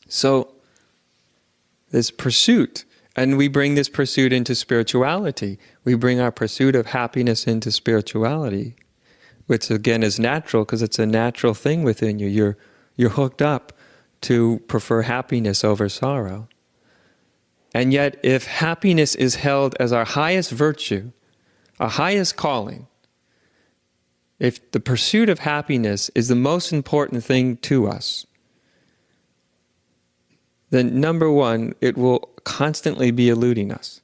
So this pursuit, and we bring this pursuit into spirituality. We bring our pursuit of happiness into spirituality, which again is natural because it's a natural thing within you. You're hooked up to prefer happiness over sorrow. And yet, if happiness is held as our highest virtue, our highest calling, if the pursuit of happiness is the most important thing to us, then number one, it will constantly be eluding us,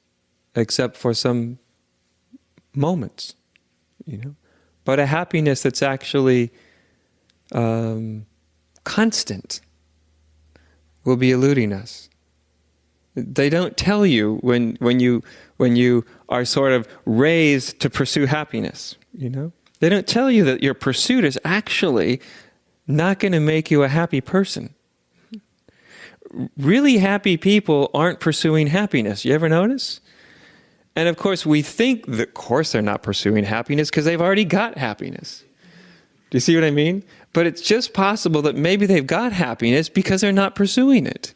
except for some moments, But a happiness that's actually constant will be eluding us. They don't tell you when you are sort of raised to pursue happiness, They don't tell you that your pursuit is actually not going to make you a happy person. Really happy people aren't pursuing happiness. You ever notice? And of course, we think that, of course, they're not pursuing happiness because they've already got happiness. Do you see what I mean? But it's just possible that maybe they've got happiness because they're not pursuing it.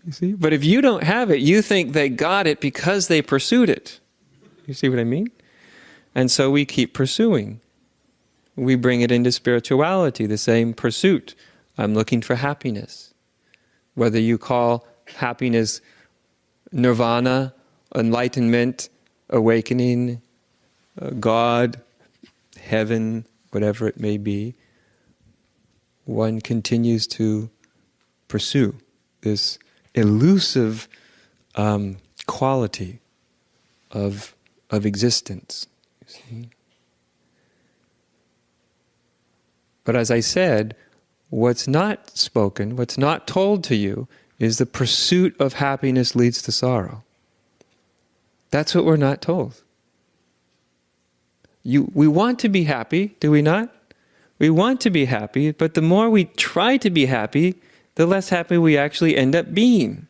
You see? But if you don't have it, you think they got it because they pursued it. You see what I mean? And so we keep pursuing. We bring it into spirituality, the same pursuit. I'm looking for happiness. Whether you call happiness nirvana, enlightenment, awakening, God, heaven, whatever it may be, one continues to pursue this elusive quality of existence. You see? But as I said, what's not spoken, what's not told to you, is the pursuit of happiness leads to sorrow. That's what we're not told. We want to be happy, do we not? We want to be happy, but the more we try to be happy, the less happy we actually end up being.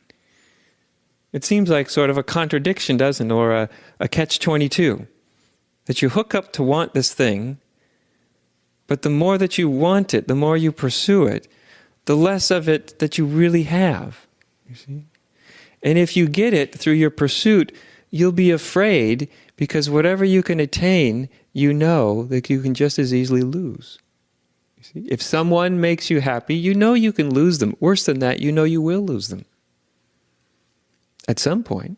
It seems like sort of a contradiction, doesn't it? Or a catch-22. That you hook up to want this thing, but the more that you want it, the more you pursue it, the less of it that you really have. You see? And if you get it through your pursuit, you'll be afraid because whatever you can attain, you know that you can just as easily lose. You see? If someone makes you happy, you know you can lose them. Worse than that, you know you will lose them. At some point.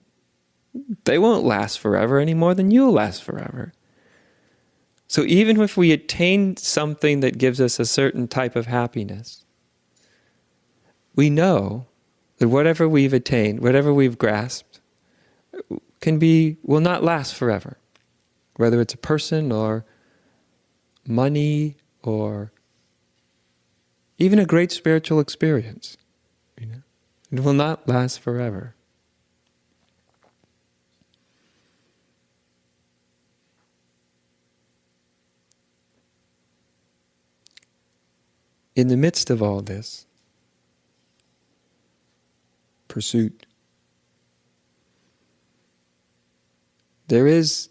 They won't last forever any more than you'll last forever. So even if we attain something that gives us a certain type of happiness, we know that whatever we've attained, whatever we've grasped, will not last forever. Whether it's a person or money or even a great spiritual experience. It will not last forever. In the midst of all this pursuit, there is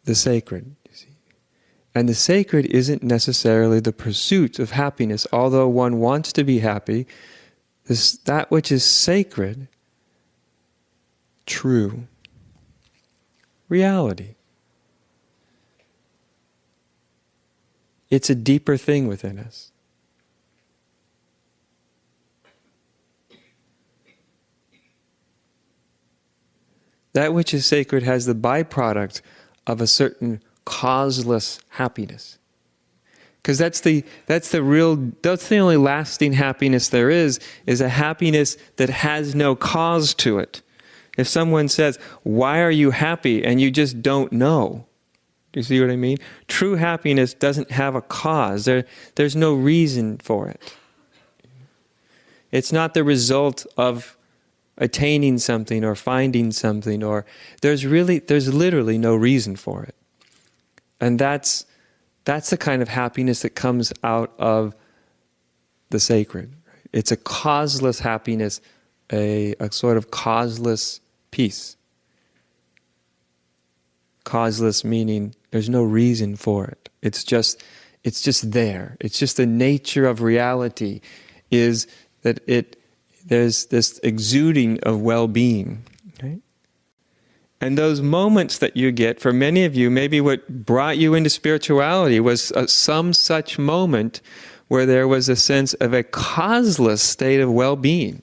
the sacred, you see. And the sacred isn't necessarily the pursuit of happiness, although one wants to be happy. That which is sacred, true, reality. It's a deeper thing within us. That which is sacred has the byproduct of a certain causeless happiness. Because that's the only lasting happiness there is a happiness that has no cause to it. If someone says, "Why are you happy?" and you just don't know. Do you see what I mean? True happiness doesn't have a cause. There's no reason for it. It's not the result of attaining something or finding something, or there's literally no reason for it. And that's the kind of happiness that comes out of the sacred. It's a causeless happiness, a sort of causeless peace. Causeless meaning there's no reason for it. It's just there. It's just the nature of reality is there's this exuding of well-being, right? And those moments that you get, for many of you, maybe what brought you into spirituality was some such moment where there was a sense of a causeless state of well-being.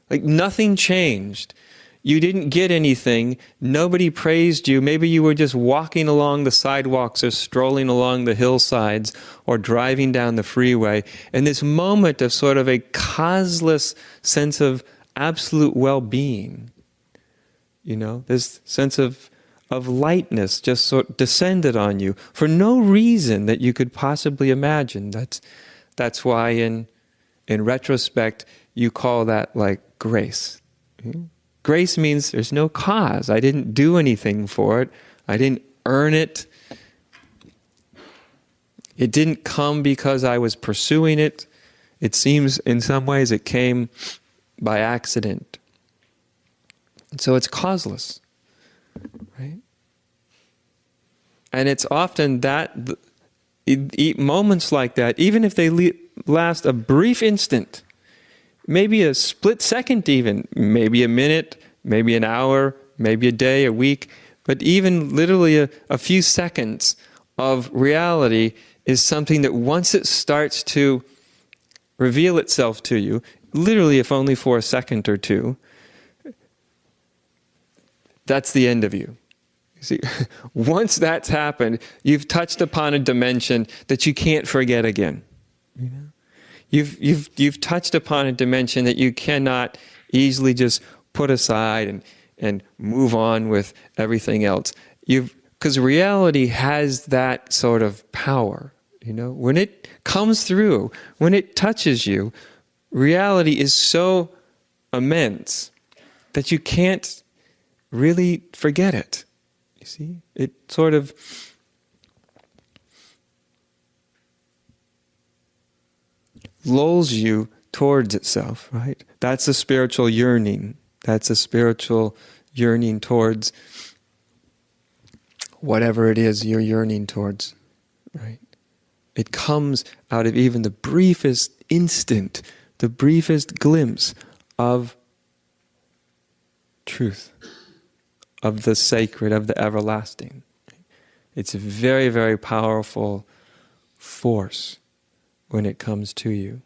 Like nothing changed. You didn't get anything. Nobody praised you. Maybe you were just walking along the sidewalks or strolling along the hillsides or driving down the freeway. And this moment of sort of a causeless sense of absolute well-being, this sense of lightness just sort of descended on you for no reason that you could possibly imagine. That's why in retrospect you call that like grace. Grace means there's no cause. I didn't do anything for it. I didn't earn it. It didn't come because I was pursuing it. It seems in some ways it came by accident. So it's causeless, right? And it's often that moments like that, even if they last a brief instant, maybe a split second even, maybe a minute, maybe an hour, maybe a day, a week, but even literally a few seconds of reality is something that once it starts to reveal itself to you, literally if only for a second or two, that's the end of you. You see, once that's happened, you've touched upon a dimension that you can't forget again. You've touched upon a dimension that you cannot easily just put aside and move on with everything else. Because reality has that sort of power. When it comes through, when it touches you, reality is so immense that you can't really forget it. You see? It sort of lulls you towards itself, right? That's a spiritual yearning. That's a spiritual yearning towards whatever it is you're yearning towards, right? It comes out of even the briefest instant, the briefest glimpse of truth, of the sacred, of the everlasting. It's a very, very powerful force when it comes to you.